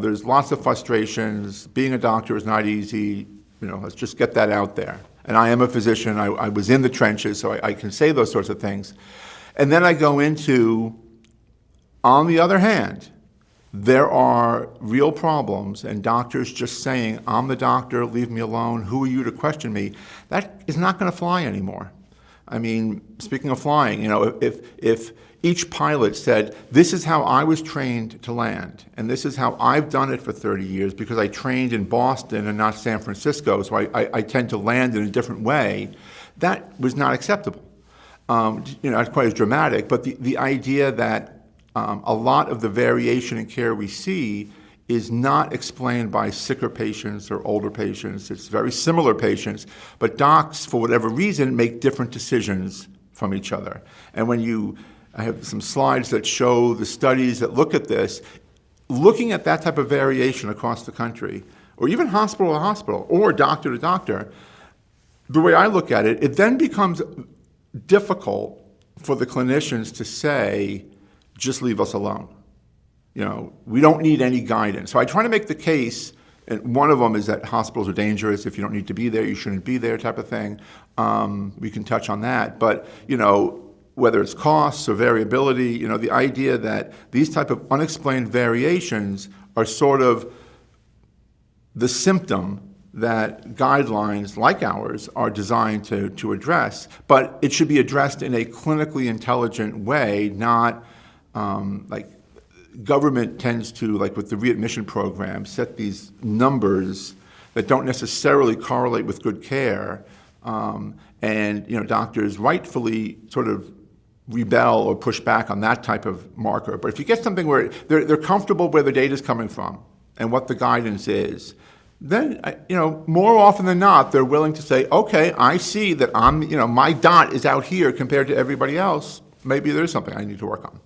There's lots of frustrations. Being a doctor is not easy. Let's just get that out there. And I am a physician. I was in the trenches, so I can say those sorts of things. And then I go into, on the other hand, there are real problems, and doctors just saying, I'm the doctor, leave me alone, who are you to question me? That is not going to fly anymore. I mean, speaking of flying, if each pilot said, this is how I was trained to land, and this is how I've done it for 30 years because I trained in Boston and not San Francisco, so I tend to land in a different way, that was not acceptable. Not quite as dramatic, but the idea that a lot of the variation in care we see is not explained by sicker patients or older patients. It's very similar patients, but docs, for whatever reason, make different decisions from each other. And I have some slides that show the studies that look at this, looking at that type of variation across the country, or even hospital to hospital, or doctor to doctor, the way I look at it, it then becomes difficult for the clinicians to say, just leave us alone. We don't need any guidance. So I try to make the case, and one of them is that hospitals are dangerous. If you don't need to be there, you shouldn't be there type of thing. We can touch on that. But, whether it's costs or variability, the idea that these type of unexplained variations are sort of the symptom that guidelines like ours are designed to address. But it should be addressed in a clinically intelligent way, not like government tends to, like with the readmission program, set these numbers that don't necessarily correlate with good care. And doctors rightfully sort of rebel or push back on that type of marker. But if you get something where they're comfortable where the data is coming from and what the guidance is, then, more often than not, they're willing to say, okay, I see that my dot is out here compared to everybody else. Maybe there's something I need to work on.